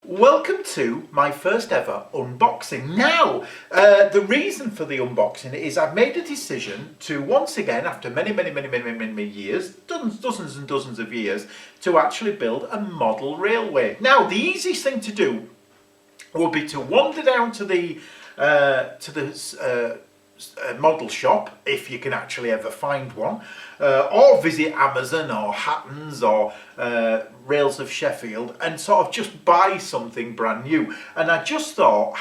Welcome to my first ever unboxing. Now, the reason for the unboxing is I've made a decision to once again, after many years, dozens and dozens of years, to actually build a model railway. Now, the easiest thing to do would be to wander down to the model shop, if you can actually ever find one, or visit Amazon or Hattons or Rails of Sheffield and sort of just buy something brand new. And I just thought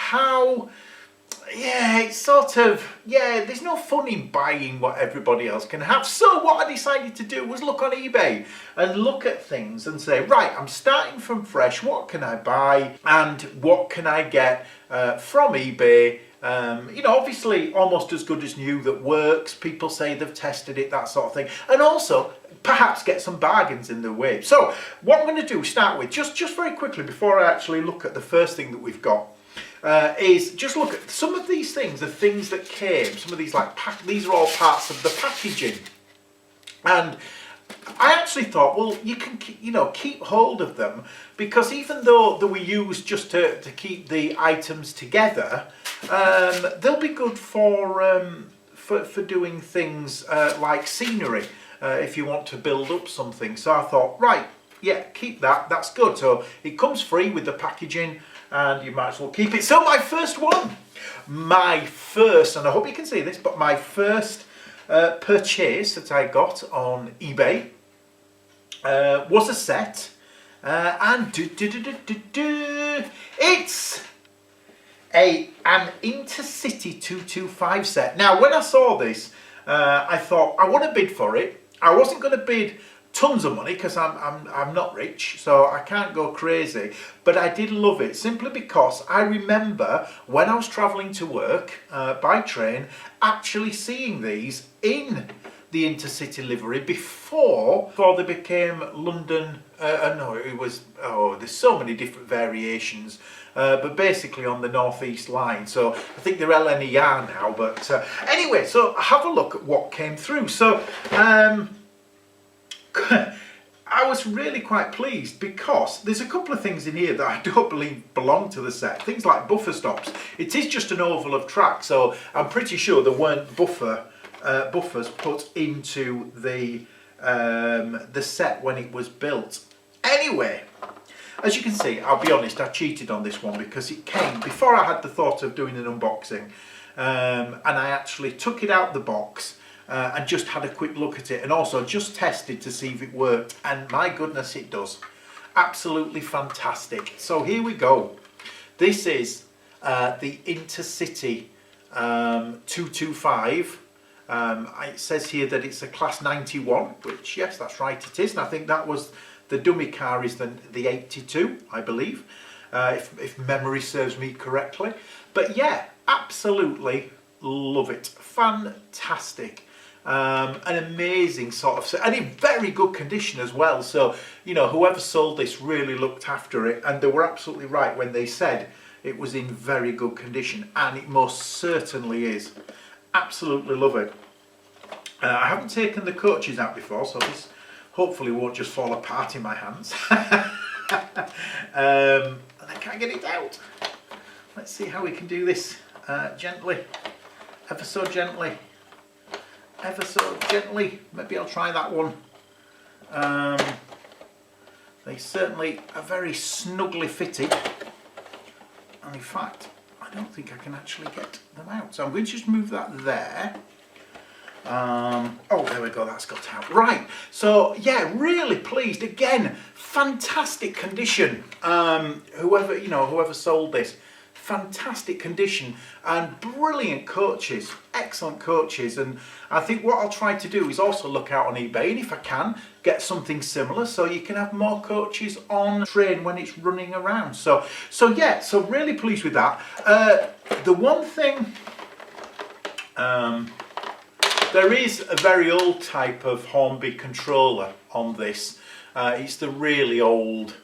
there's no fun in buying what everybody else can have. So what I decided to do was look on eBay and look at things and say, right, I'm starting from fresh, what can I buy and what can I get from eBay? Obviously almost as good as new that works. People say they've tested it, that sort of thing. And also perhaps get some bargains in the way. So what I'm going to do, start with, just very quickly before I actually look at the first thing that we've got, is just look at some of these things, the things that came, some of these these are all parts of the packaging. And I actually thought, well, you can, keep hold of them, because even though they were used just to keep the items together, they'll be good for doing things like scenery, if you want to build up something. So I thought, right, yeah, keep that, that's good. So it comes free with the packaging and you might as well keep it. So my first one, and I hope you can see this, but my first purchase that I got on eBay was a set, and it's an Intercity 225 set. Now when I saw this, I thought I want to bid for it. I wasn't going to bid tons of money because I'm not rich, so I can't go crazy, but I did love it simply because I remember when I was travelling to work by train actually seeing these in the Intercity livery before they became London, there's so many different variations, but basically on the North East line. So I think they're LNER now, but anyway, so have a look at what came through. So I was really quite pleased because there's a couple of things in here that I don't believe belong to the set. Things like buffer stops. It is just an oval of track, so I'm pretty sure there weren't buffers put into the set when it was built. Anyway, as you can see, I'll be honest, I cheated on this one because it came before I had the thought of doing an unboxing, and I actually took it out the box and just had a quick look at it, and also just tested to see if it worked, and my goodness, it does. Absolutely fantastic. So here we go. This is the Intercity 225. It says here that it's a class 91, which yes, that's right, it is, and I think that was the dummy car is the 82, I believe, if memory serves me correctly. But yeah, absolutely love it. Fantastic. An amazing sort of set, and in very good condition as well. So whoever sold this really looked after it, and they were absolutely right when they said it was in very good condition, and it most certainly is. Absolutely love it. I haven't taken the coaches out before, so this hopefully won't just fall apart in my hands. And I can't get it out. Let's see how we can do this gently, ever so gently. Ever so gently. Maybe I'll try that one. They certainly are very snugly fitted, and in fact I don't think I can actually get them out, so I'm going to just move that there. Oh, there we go, that's got out. Right, so yeah, really pleased. Again, fantastic condition. Whoever sold this, fantastic condition, and brilliant coaches, excellent coaches. And I think what I'll try to do is also look out on eBay, and if I can, get something similar so you can have more coaches on train when it's running around. So yeah, so really pleased with that. The one thing, there is a very old type of Hornby controller on this. It's the really old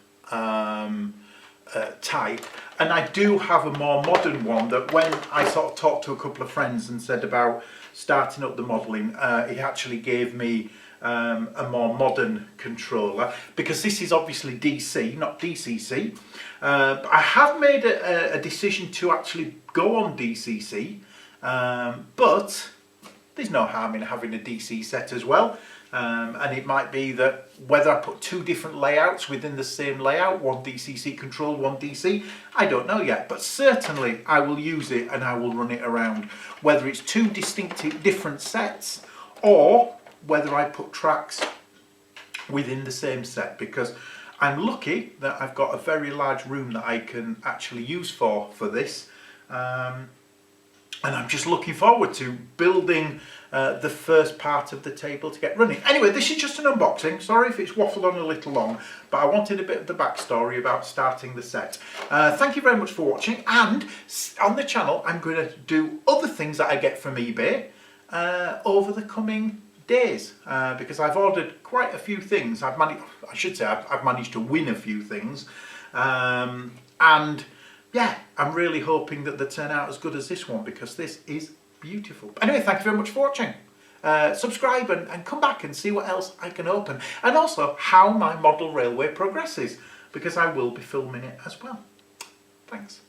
type, and I do have a more modern one that when I sort of talked to a couple of friends and said about starting up the modelling, he actually gave me a more modern controller, because this is obviously DC, not DCC. I have made a decision to actually go on DCC, but there's no harm in having a DC set as well. And it might be that whether I put two different layouts within the same layout, one DCC controlled, one DC, I don't know yet, but certainly I will use it and I will run it around, whether it's two distinctive different sets or whether I put tracks within the same set, because I'm lucky that I've got a very large room that I can actually use for this. And I'm just looking forward to building the first part of the table to get running. Anyway, this is just an unboxing. Sorry if it's waffled on a little long, but I wanted a bit of the backstory about starting the set. Thank you very much for watching, and on the channel I'm going to do other things that I get from eBay over the coming days, because I've ordered quite a few things. I've managed to win a few things, and yeah, I'm really hoping that they turn out as good as this one, because this is beautiful. Anyway, thank you very much for watching. Subscribe and come back and see what else I can open, and also how my model railway progresses, because I will be filming it as well. Thanks.